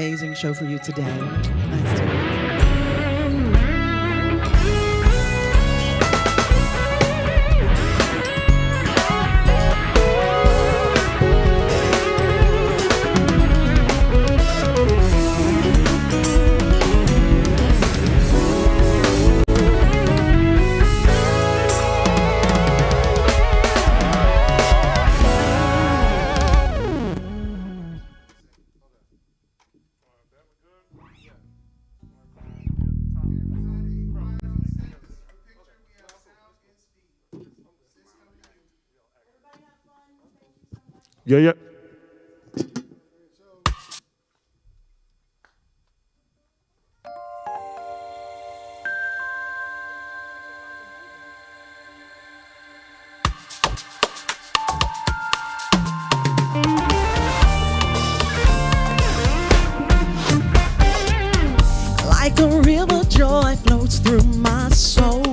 amazing show for you today. Let's do it. Yeah. Like a river, joy flows through my soul.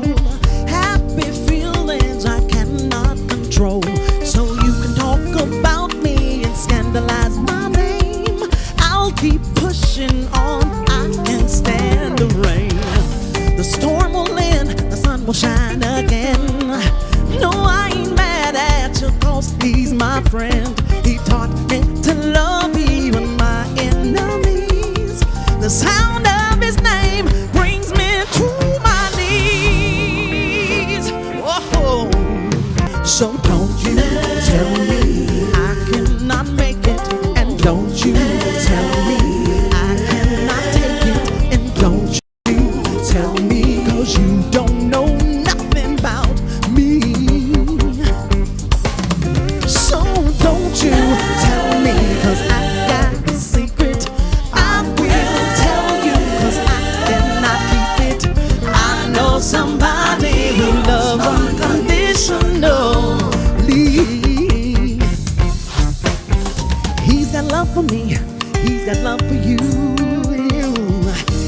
Happy feelings I cannot control. So you can talk about me and scandalize my name. I'll keep pushing on, I can stand the rain. The storm will end, the sun will shine again. No, I ain't mad at you, cause he's my friend. He taught me to love even my enemies. The sound of his name brings me to my knees. Whoa. So don't you tell me I cannot make it, and don't you tell me I cannot take it, and don't you tell me, cause you don't know nothing about me. So don't you tell me, cause I got a secret. I will tell you, cause I cannot keep it. I know somebody who loves unconditionally. He's got love for me, he's got love for you.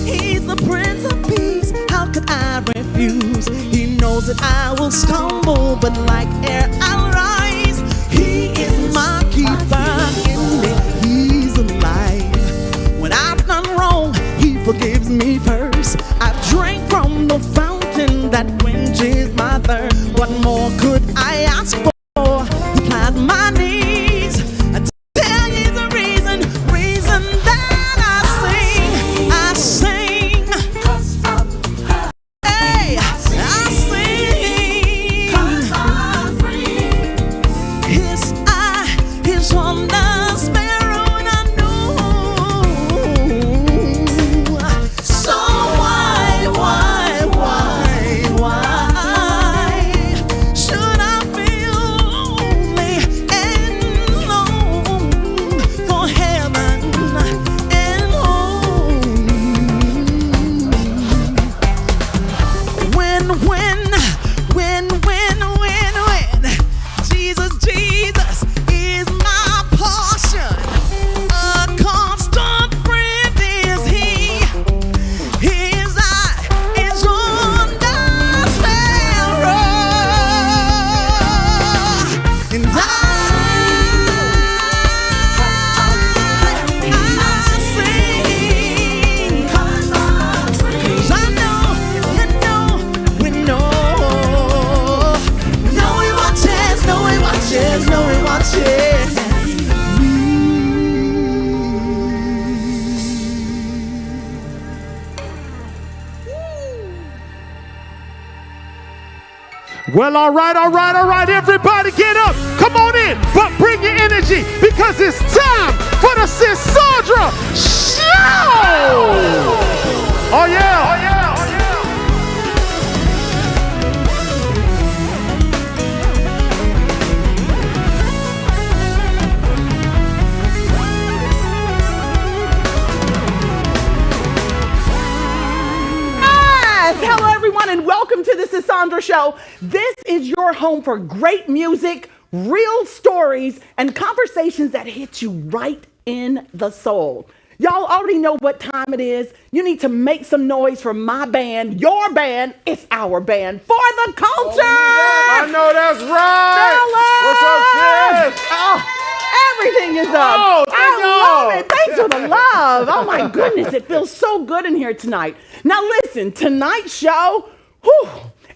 He's the Prince of Peace, how could I refuse? He knows that I will stumble, but like air I'll rise. He is my keeper in me, he's alive. When I've done wrong, he forgives me first. I've drank from the fountain that quenches my thirst. What more could I ask for? He plies my needs. I tell you the reason that I sing. Hey, I sing. His eye is on the sparrow, and I know. So why should I feel lonely and long for heaven and home? Jesus is my portion. A constant friend is he. His eye is on the sparrow, and I sing, 'cause I know, we know he watches, know he watches. Well, all right, everybody get up. Come on in, but bring your energy because it's time for the Sisaundra Show. Oh yeah. Hello, everyone, and welcome to the Sisaundra Show. This is your home for great music, real stories, and conversations that hit you right in the soul. Y'all already know what time it is. You need to make some noise for my band, your band. It's our band for the culture. I know that's right. Fellas! What's up, sis? Oh, everything is up. Oh, thank y'all. love it. Thanks for the love. Oh my goodness, it feels so good in here tonight. Now listen, tonight's show,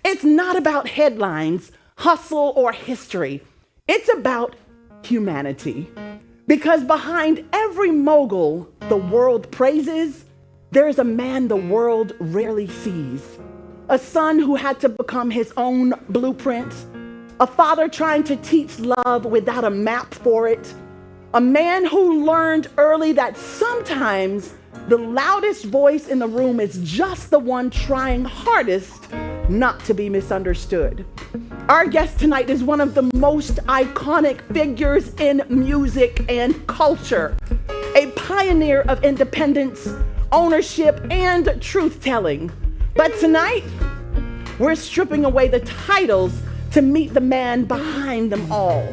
it's not about headlines, hustle, or history. It's about humanity. Because behind every mogul the world praises, there's a man the world rarely sees. A son who had to become his own blueprint. A father trying to teach love without a map for it. A man who learned early that sometimes the loudest voice in the room is just the one trying hardest not to be misunderstood. Our guest tonight is one of the most iconic figures in music and culture. A pioneer of independence, ownership, and truth-telling. But tonight, we're stripping away the titles to meet the man behind them all.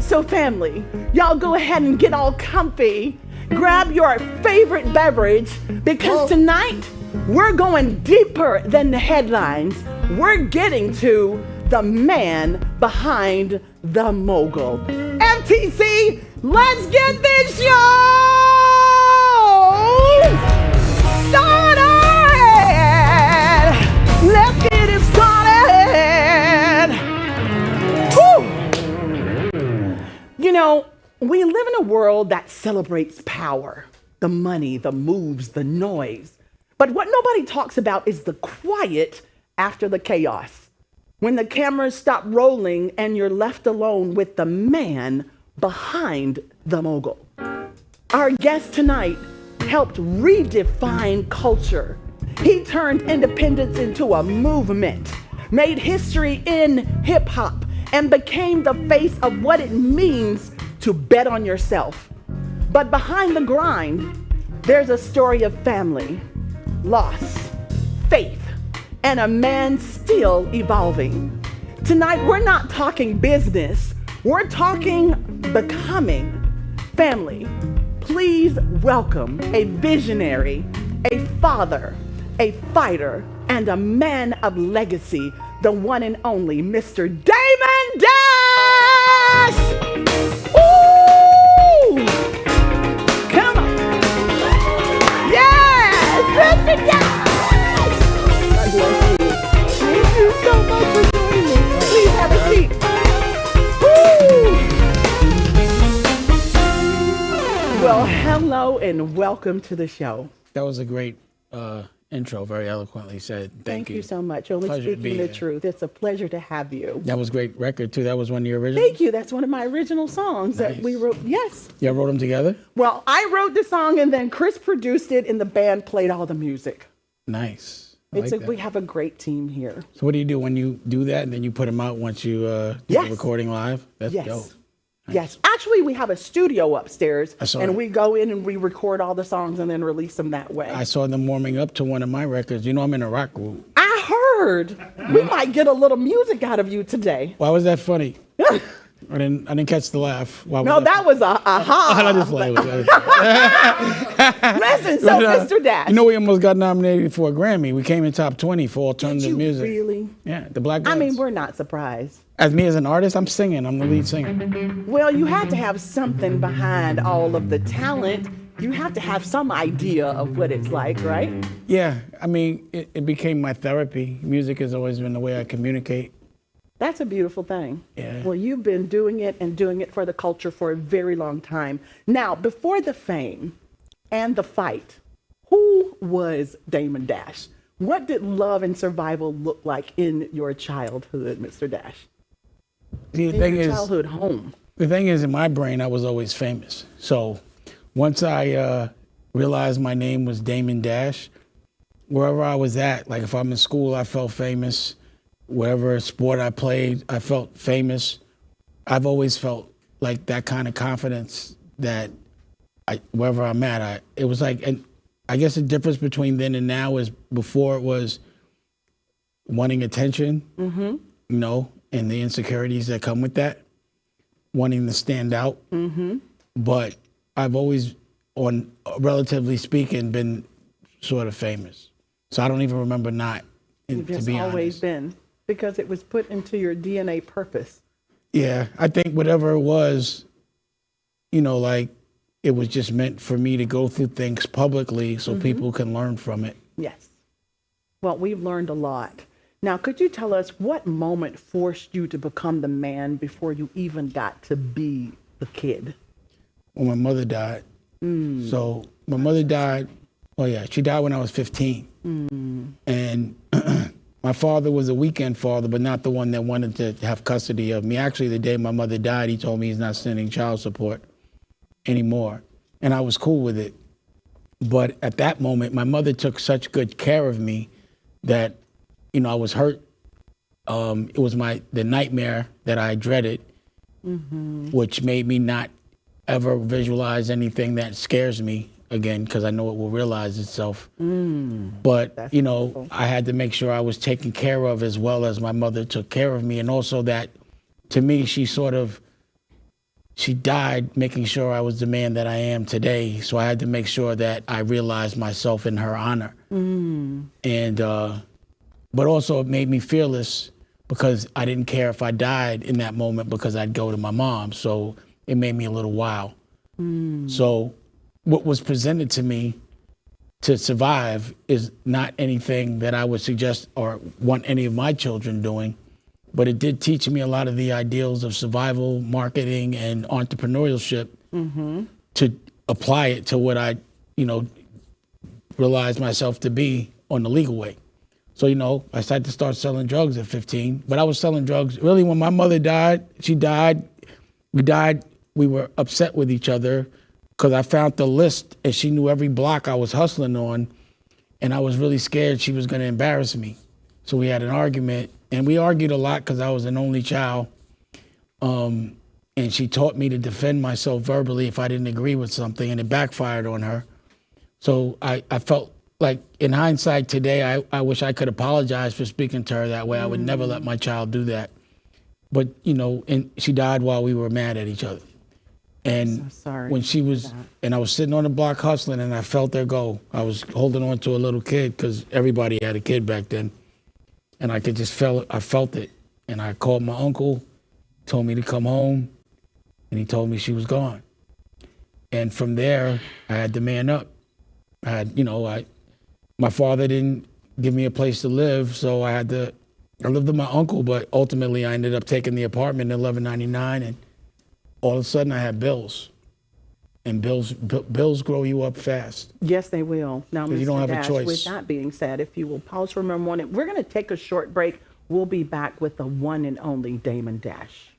So family, y'all go ahead and get all comfy. Grab your favorite beverage because tonight we're going deeper than the headlines. We're getting to the man behind the mogul. FTC, let's get this show started. Let's get it started. Whew. You know, we live in a world that celebrates power, the money, the moves, the noise. But what nobody talks about is the quiet after the chaos. When the cameras stop rolling and you're left alone with the man behind the mogul. Our guest tonight helped redefine culture. He turned independence into a movement, made history in hip hop, and became the face of what it means to bet on yourself. But behind the grind, there's a story of family, loss, faith, and a man still evolving. Tonight, we're not talking business, we're talking becoming. Family, please welcome a visionary, a father, a fighter, and a man of legacy, the one and only Mr. Damon Dash! Woo! Come on! Yes! Mr. Dash! God bless you. Thank you so much for joining me. Please have a seat. Woo! Well, hello and welcome to the show. That was a great intro, very eloquently said. Thank you. Thank you so much. Only Pleasure to speaking be the here. truth. It's a pleasure to have you. That was a great record, too. That was one of your originals? Thank you. That's one of my original songs that we Nice. wrote. Yes. Y'all wrote them together? Well, I wrote the song and then Chris produced it and the band played all the music. Nice. I like that. We have a great team here. So what do you do when you do that and then you put them out once you do Yes. the recording live? That's Yes. dope. Yes. Actually, we have a studio upstairs I saw and that. we go in and we record all the songs and then release them that way. I saw them warming up to one of my records. You know I'm in a rock group. I heard we might get a little music out of you today. Why was that funny? I didn't catch the laugh. Why was No, that was a aha. I just played with that. Listen, so Mr. Dash. You know, we almost got nominated for a Grammy. We came in top 20 for alternative Did you music. really? Yeah, the Black I Guys. mean, we're not surprised. As me as an artist, I'm singing. I'm the lead singer. Well, you had to have something behind all of the talent. You have to have some idea of what it's like, right? Yeah, I mean, it became my therapy. Music has always been the way I communicate. That's a beautiful thing. Yeah. Well, you've been doing it and doing it for the culture for a very long time. Now, before the fame and the fight, who was Damon Dash? What did love and survival look like in your childhood, Mr. Dash? See, In your childhood home. the thing is, in my brain, I was always famous. So once I realized my name was Damon Dash, wherever I was at, like if I'm in school, I felt famous. Wherever sport I played, I felt famous. I've always felt like that kind of confidence that wherever I'm at, it was like, and I guess the difference between then and now is before it was wanting attention, you know, and the insecurities that come with that, wanting to stand out. But I've always, on relatively speaking, been sort of famous. So I don't even remember not, You've to just be always honest. been, because it was put into your DNA purpose. Yeah, I think whatever it was, you know, like it was just meant for me to go through things publicly so people can learn from it. Yes. Well, we've learned a lot. Now, could you tell us what moment forced you to become the man before you even got to be the kid? When my mother died. So my mother died, she died when I was 15. And my father was a weekend father, but not the one that wanted to have custody of me. Actually, the day my mother died, he told me he's not sending child support anymore. And I was cool with it. But at that moment, my mother took such good care of me that, I was hurt. It was the nightmare that I dreaded, which made me not ever visualize anything that scares me again, because I know it will realize itself. But, beautiful. I had to make sure I was taken care of as well as my mother took care of me. And also that, to me, she died making sure I was the man that I am today. So I had to make sure that I realized myself in her honor. And, but also it made me fearless because I didn't care if I died in that moment because I'd go to my mom. So it made me a little wild. So what was presented to me to survive is not anything that I would suggest or want any of my children doing, but it did teach me a lot of the ideals of survival, marketing, and entrepreneurship to apply it to what I, realized myself to be on the legal way. So, I started to start selling drugs at 15, but I was selling drugs really when my mother died. She died. We were upset with each other because I found the list and she knew every block I was hustling on, and I was really scared she was going to embarrass me. So we had an argument, and we argued a lot because I was an only child. And she taught me to defend myself verbally if I didn't agree with something, and it backfired on her. So I felt like, in hindsight today, I wish I could apologize for speaking to her that way. I would never let my child do that. But, and she died while we were mad at each other. And so sorry when she was, and I was sitting on the block hustling, and I felt her go. I was holding on to a little kid because everybody had a kid back then. And I could just I felt it. And I called my uncle, told me to come home, and he told me she was gone. And from there, I had to man up. I had, my father didn't give me a place to live, so I lived with my uncle, but ultimately I ended up taking the apartment in 1199, and all of a sudden I had bills. And bills grow you up fast. Yes, they will. Now, Mr. You don't have Dash, a choice. with that being said, if you will pause for a moment, we're going to take a short break. We'll be back with the one and only Damon Dash.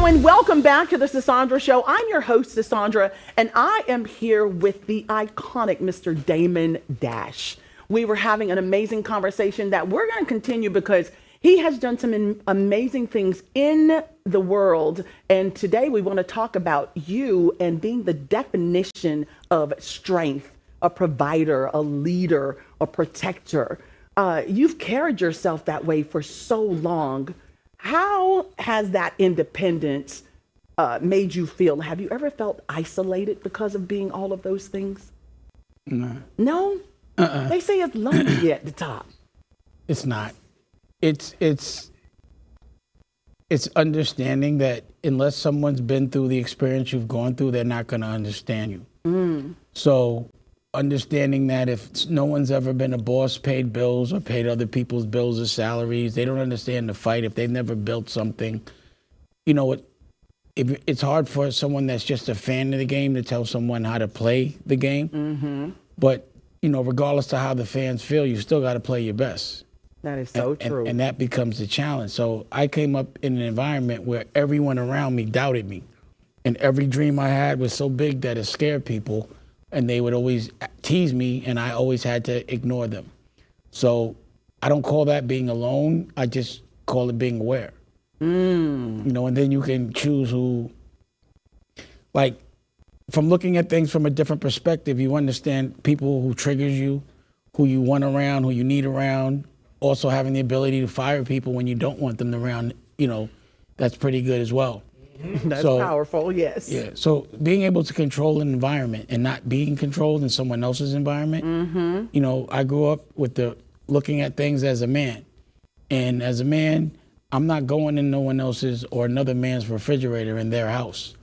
and welcome back to the Sisaundra Show. I'm your host, Sisaundra, and I am here with the iconic Mr. Damon Dash. We were having an amazing conversation that we're going to continue because he has done some amazing things in the world. And today we want to talk about you and being the definition of strength, a provider, a leader, a protector. You've carried yourself that way for so long. How has that independence made you feel? Have you ever felt isolated because of being all of those things? No. No? They say it's lonely at the top. It's not. It's understanding that unless someone's been through the experience you've gone through, they're not going to understand you. So understanding that if no one's ever been a boss, paid bills or paid other people's bills or salaries, they don't understand the fight. If they've never built something, you know, it's hard for someone that's just a fan of the game to tell someone how to play the game. But, you know, regardless of how the fans feel, you still got to play your best. That is so true. And that becomes the challenge. So I came up in an environment where everyone around me doubted me. And every dream I had was so big that it scared people. And they would always tease me, and I always had to ignore them. So I don't call that being alone. I just call it being aware. You know, and then you can choose who, like, from looking at things from a different perspective, you understand people who triggers you, who you want around, who you need around. Also having the ability to fire people when you don't want them around, you know, that's pretty good as well. That's powerful, yes. Yeah, so being able to control an environment and not being controlled in someone else's environment. You know, I grew up with looking at things as a man. And as a man, I'm not going in no one else's or another man's refrigerator in their house.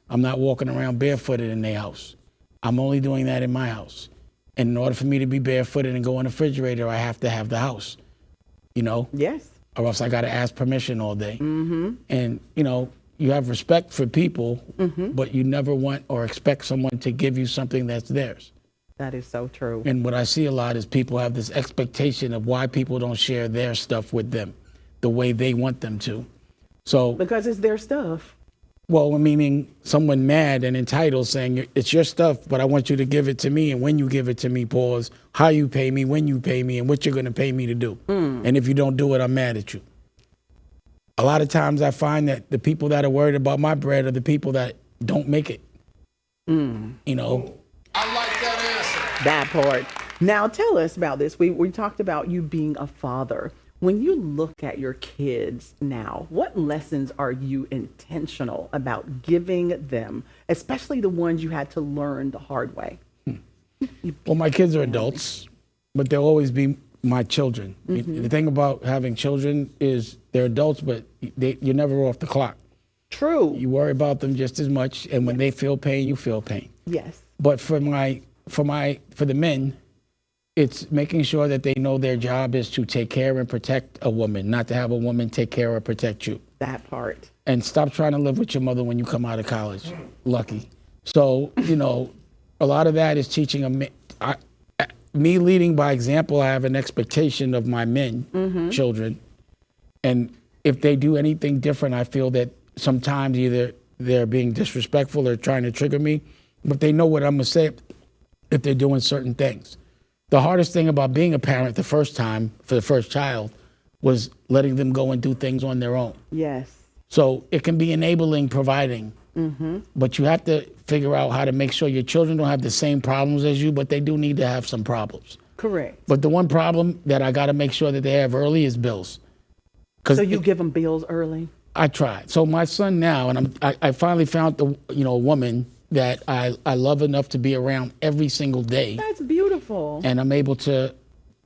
I'm not walking around barefooted in their house. I'm only doing that in my house. And in order for me to be barefooted and go in the refrigerator, I have to have the house, you know? Yes. Or else I got to ask permission all day. And, you know, you have respect for people, but you never want or expect someone to give you something that's theirs. That is so true. And what I see a lot is people have this expectation of why people don't share their stuff with them the way they want them to. So Because it's their stuff. well, meaning someone mad and entitled saying it's your stuff, but I want you to give it to me. And when you give it to me, pause, how you pay me, when you pay me, and what you're going to pay me to do. And if you don't do it, I'm mad at you. A lot of times I find that the people that are worried about my bread are the people that don't make it. You know? I like that answer. That part. Now tell us about this. We talked about you being a father. When you look at your kids now, what lessons are you intentional about giving them, especially the ones you had to learn the hard way? Well, my kids are adults, but they'll always be my children. The thing about having children is they're adults, but you're never off the clock. True. You worry about them just as much, and when they feel pain, you feel pain. Yes. But for the men, it's making sure that they know their job is to take care and protect a woman, not to have a woman take care or protect you. That part. And stop trying to live with your mother when you come out of college. Lucky. So, you know, a lot of that is teaching me leading by example. I have an expectation of my men, children. And if they do anything different, I feel that sometimes either they're being disrespectful or trying to trigger me, but they know what I'm going to say if they're doing certain things. The hardest thing about being a parent the first time for the first child was letting them go and do things on their own. Yes. So it can be enabling, providing, but you have to figure out how to make sure your children don't have the same problems as you, but they do need to have some problems. Correct. But the one problem that I got to make sure that they have early is bills. So you give them bills early? I tried. So my son now, and I finally found a woman that I love enough to be around every single day. That's beautiful. And I'm able to,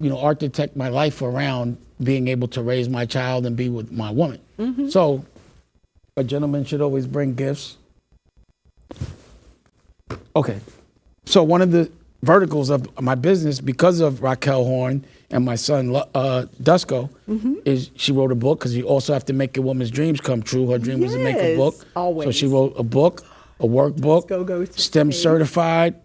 architect my life around being able to raise my child and be with my woman. So a gentleman should always bring gifts. Okay. So one of the verticals of my business, because of Raquel Horn and my son Dusko, is she wrote a book, because you also have to make your woman's dreams come true. Her dream was to make a book. Always. So she wrote a book, a workbook, STEM certified,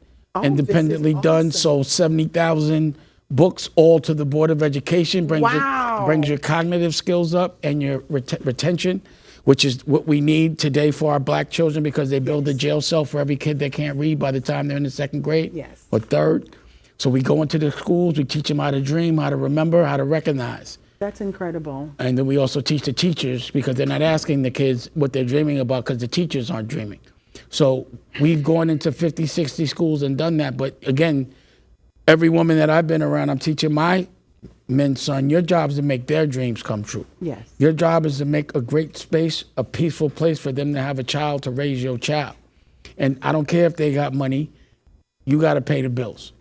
independently done, sold 70,000 books, all to the Board of Education, brings your cognitive skills up and your retention. which is what we need today for our black children because they build a jail cell for every kid that can't read by the time they're in the 2nd grade or 3rd. So we go into the schools, we teach them how to dream, how to remember, how to recognize. That's incredible. And then we also teach the teachers because they're not asking the kids what they're dreaming about because the teachers aren't dreaming. So we've gone into 50, 60 schools and done that. But again, every woman that I've been around, I'm teaching my men, son, your job is to make their dreams come true. Yes. Your job is to make a great space, a peaceful place for them to have a child, to raise your child. And I don't care if they got money, you got to pay the bills.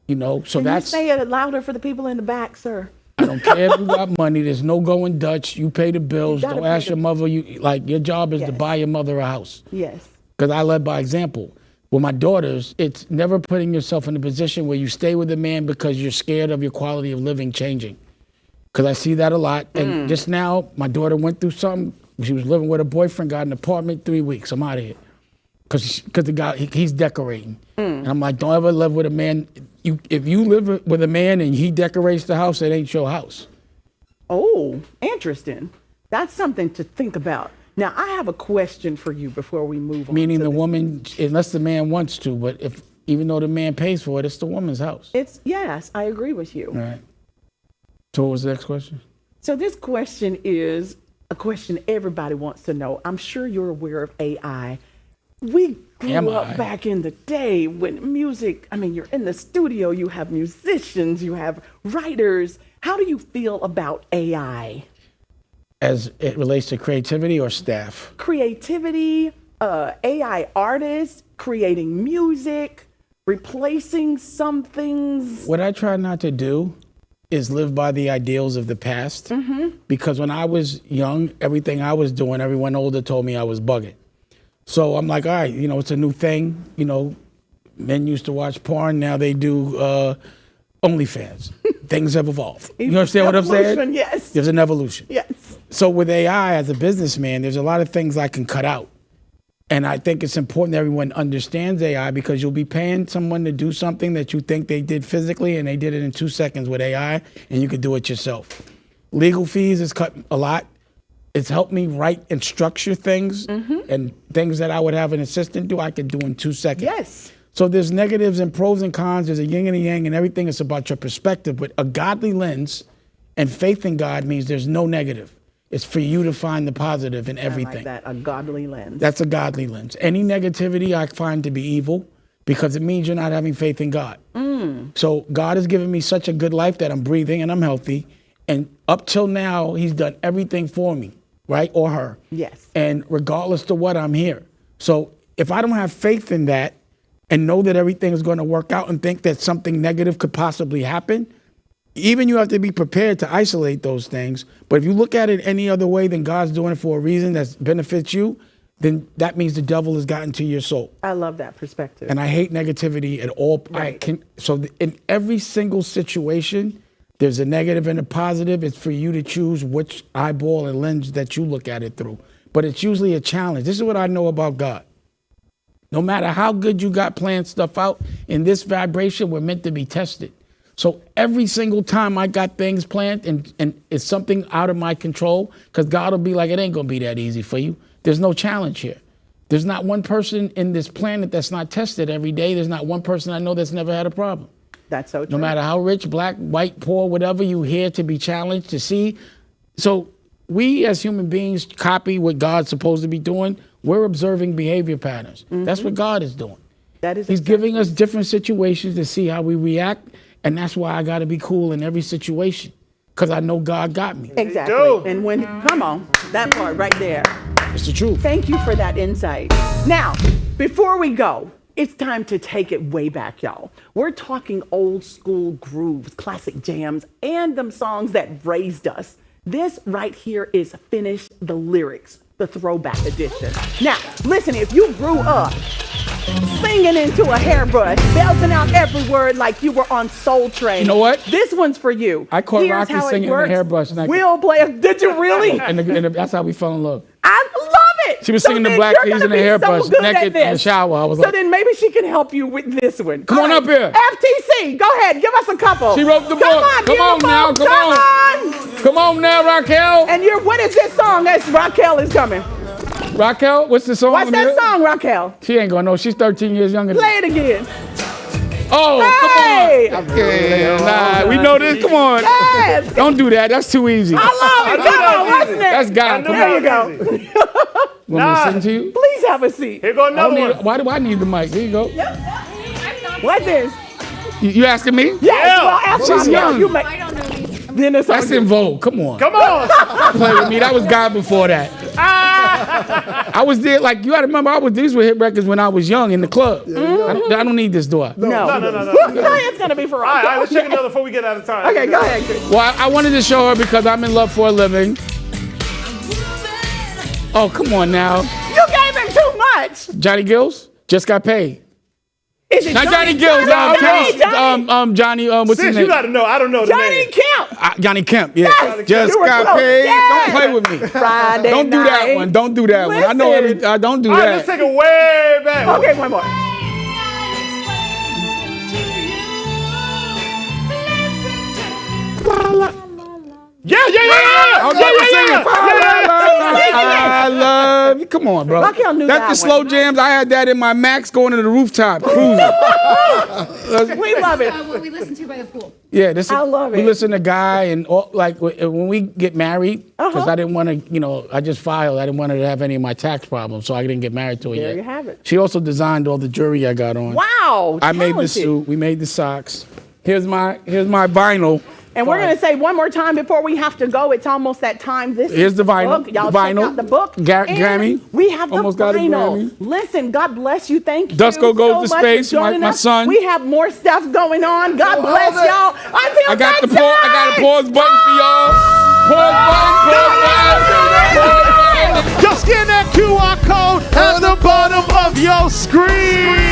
You know, so Can you say it louder for the people in the back, sir? I don't care if you got money. There's no going Dutch. You pay the bills. You Don't ask your mother. Your job is to Yes. buy your mother a house. Yes. Because I led by example. With my daughters, it's never putting yourself in a position where you stay with a man because you're scared of your quality of living changing. Because I see that a lot. And just now, my daughter went through something. She was living with a boyfriend, got an apartment, 3 weeks. I'm out of here. Because the guy, he's decorating. And I'm like, don't ever live with a man. If you live with a man and he decorates the house, it ain't your house. Oh, interesting. That's something to think about. Now, I have a question for you before we move on. Meaning to the this. woman, unless the man wants to, but even though the man pays for it, it's the woman's house. Yes, I agree with you. All right. So what was the next question? So this question is a question everybody wants to know. I'm sure you're aware of AI. We grew up back in the day when music, you're in the studio, you have musicians, you have writers. How do you feel about AI? As it relates to creativity or staff? Creativity, AI artists, creating music, replacing some things. What I try not to do is live by the ideals of the past. Because when I was young, everything I was doing, everyone older told me I was bugging. So I'm like, all right, it's a new thing. Men used to watch porn, now they do OnlyFans. Things have evolved. You understand what I'm saying? Yes. There's an evolution. Yes. So with AI as a businessman, there's a lot of things I can cut out. And I think it's important that everyone understands AI because you'll be paying someone to do something that you think they did physically and they did it in 2 seconds with AI and you could do it yourself. Legal fees is cut a lot. It's helped me write and structure things and things that I would have an assistant do, I could do in 2 seconds. Yes. So there's negatives and pros and cons. There's a yin and a yang and everything. It's about your perspective. But a godly lens and faith in God means there's no negative. It's for you to find the positive in everything. I like that, a godly lens. That's a godly lens. Any negativity I find to be evil because it means you're not having faith in God. So God has given me such a good life that I'm breathing and I'm healthy. And up till now, he's done everything for me, right? Or her. Yes. And regardless to what, I'm here. So if I don't have faith in that and know that everything is going to work out and think that something negative could possibly happen, even you have to be prepared to isolate those things. But if you look at it any other way than God's doing it for a reason that benefits you, then that means the devil has gotten to your soul. I love that perspective. And I hate negativity at all. Right. In every single situation, there's a negative and a positive. It's for you to choose which eyeball and lens that you look at it through. But it's usually a challenge. This is what I know about God. No matter how good you got planned stuff out, in this vibration, we're meant to be tested. So every single time I got things planned and it's something out of my control, because God will be like, it ain't going to be that easy for you. There's no challenge here. There's not one person in this planet that's not tested every day. There's not one person I know that's never had a problem. That's so true. No matter how rich, black, white, poor, whatever, you here to be challenged, to see. So we as human beings copy what God's supposed to be doing. We're observing behavior patterns. That's what God is doing. That is He's exactly. giving us different situations to see how we react. And that's why I got to be cool in every situation, because I know God got me. Exactly. And when, come on, that part right there. It's the truth. Thank you for that insight. Now, before we go, it's time to take it way back, y'all. We're talking old school grooves, classic jams, and them songs that raised us. This right here is Finish the Lyrics, the Throwback edition. Now, listen, if you grew up singing into a hairbrush, belting out every word like you were on Soul Train. You know what? This one's for you. I caught Here's Rocky how it singing in a works. hairbrush. We'll play. Did you really? And that's how we fell in love. I love it. She was singing the then Black you're Keys gonna in a be hairbrush, so good naked at in the this. shower. I was So like, then maybe she can help you with this one. Come on up here. FTC, go ahead. Give us a couple. She wrote the Come book. on, Come on now, come on. Come on now, Raquel. And what is this song as Raquel is coming? Raquel, what's the song? What's that song, Raquel? She ain't gonna know. She's 13 years younger than Play it again. Oh, Hey! come on. Okay, nah, we know this. Come on. Yes. Don't do that. That's too easy. I love it. Come on, what's That's next? God. Come There on. you go. Want me to sing to you? Please have a seat. Here go another one. Why do I need the mic? Here you go. What's this? You asking me? Yes, well, after She's young. you make. I don't know these. Then it's That's on in vogue. Come on. Come on. Don't play with me. That was God before that. I was there, like, you gotta remember, these were hit records when I was young in the club. I don't need this, do I? No. No. It's going to be for All us. right, let's take another before we get out of time. Okay, go ahead, Chris. Well, I wanted to show her because I'm in love for a living. Oh, come on now. You gave him too much. Johnny Gills just got paid. Is it Not Johnny Gills. Johnny, what's Sis, his you name? gotta know. I don't know the Johnny name. Kemp. Johnny Kemp, yeah. Yes, Just you were got close. paid. Yes. Don't play with me. Friday Don't do that night. one. Don't do that one. I know Listen. every. Don't do All right, let's that. take it way back. Okay, one more. Yeah. I love you. Come on, bro. Raquel knew That's that the slow one. jams. I had that in my Max going to the rooftop cruising. We love it. What we listen to by the pool. Yeah, this is. I love We it. listen to Guy and all, like when we get married, because I didn't want to, I just filed. I didn't want her to have any of my tax problems, so I didn't get married to her yet. There you have it. She also designed all the jewelry I got on. Wow. I made the talented. suit. We made the socks. Here's my vinyl. And we're going to say one more time before we have to go. It's almost that time. Here's the vinyl. Book. Y'all The check vinyl. out the book. And Grammy. we have the Almost got a vinyl. Grammy. Listen, God bless you. Thank you Dusko goes so to much space, for joining my us. son. We have more stuff going on. God bless y'all. I got the pause button for y'all. Pause button. Just scan that QR code at the bottom of your screen.